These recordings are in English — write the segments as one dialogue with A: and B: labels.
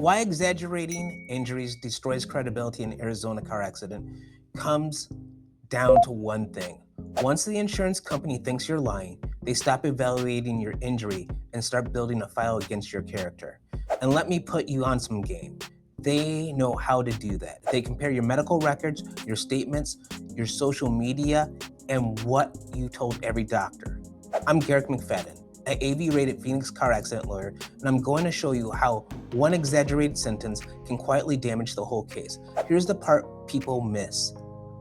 A: Why exaggerating injuries destroys credibility in Arizona car accident comes down to one thing. Once the insurance company thinks you're lying, they stop evaluating your injury and start building a file against your character. And let me put you on some game. They know how to do that. They compare your medical records, your statements, your social media, and what you told every doctor. I'm Garrick McFadden, an AV-rated Phoenix car accident lawyer, and I'm going to show you how one exaggerated sentence can quietly damage the whole case. Here's the part people miss.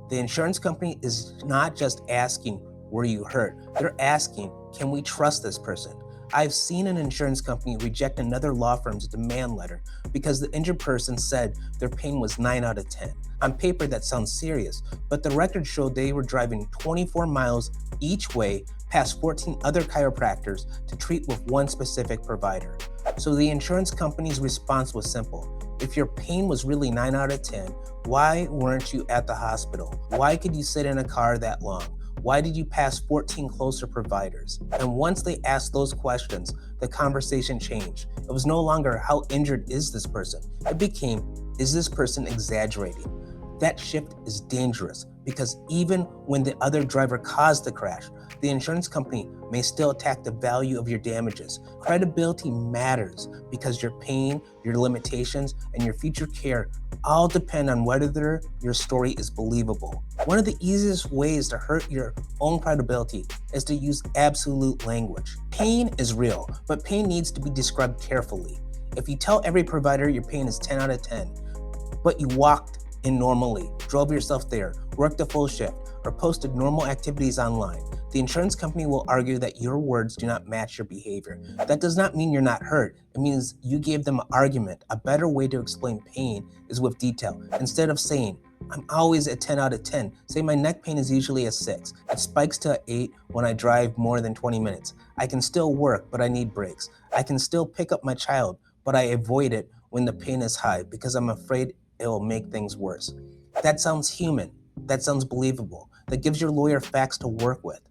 A: The insurance company is not just asking, were you hurt? They're asking, can we trust this person? I've seen an insurance company reject another law firm's demand letter because the injured person said their pain was 9 out of 10. On paper, that sounds serious, but the record showed they were driving 24 miles each way past 14 other chiropractors to treat with one specific provider. So the insurance company's response was simple. If your pain was really 9 out of 10, why weren't you at the hospital? Why could you sit in a car that long? Why did you pass 14 closer providers? And once they asked those questions, the conversation changed. It was no longer, how injured is this person? It became, is this person exaggerating? That shift is dangerous because even when the other driver caused the crash, the insurance company may still attack the value of your damages. Credibility matters because your pain, your limitations, and your future care all depend on whether your story is believable. One of the easiest ways to hurt your own credibility is to use absolute language. Pain is real, but pain needs to be described carefully. If you tell every provider your pain is 10 out of 10, but you walked in normally, drove yourself there, worked a full shift, or posted normal activities online, the insurance company will argue that your words do not match your behavior. That does not mean you're not hurt. It means you gave them an argument. A better way to explain pain is with detail. Instead of saying, I'm always at 10 out of 10, say my neck pain is usually a 6. It spikes to an 8 when I drive more than 20 minutes. I can still work, but I need breaks. I can still pick up my child, but I avoid it when the pain is high because I'm afraid it will make things worse. That sounds human. That sounds believable. That gives your lawyer facts to work with.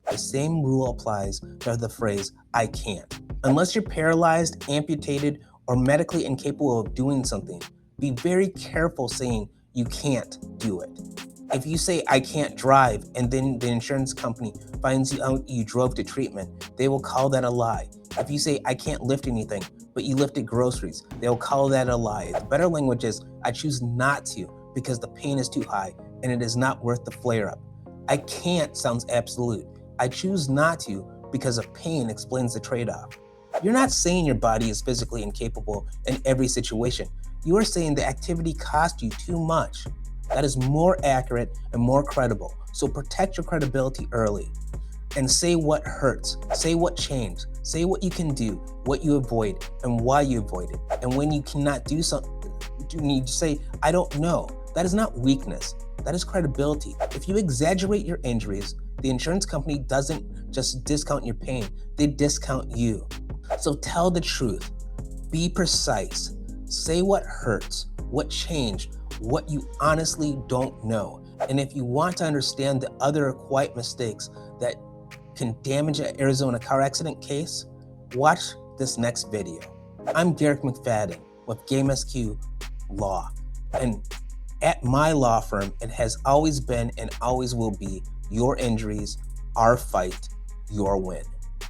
A: The same rule applies to the phrase, I can't. Unless you're paralyzed, amputated, or medically incapable of doing something, be very careful saying you can't do it. If you say, I can't drive, and then the insurance company finds out you drove to treatment, they will call that a lie. If you say, I can't lift anything, but you lifted groceries, they'll call that a lie. The better language is, I choose not to because the pain is too high and it is not worth the flare-up. I can't sounds absolute. I choose not to because of pain explains the trade-off. You're not saying your body is physically incapable in every situation. You are saying the activity cost you too much. That is more accurate and more credible. So protect your credibility early and say what hurts, say what changed, say what you can do, what you avoid, and why you avoid it. And when you cannot do something, you need to say, I don't know. That is not weakness. That is credibility. If you exaggerate your injuries, the insurance company doesn't just discount your pain, they discount you. So tell the truth, be precise, say what hurts, what changed, what you honestly don't know. And if you want to understand the other quiet mistakes that can damage an Arizona car accident case, watch this next video. I'm Garrick McFadden with GAMESQ Law. And at my law firm, it has always been and always will be your injuries, our fight, your win.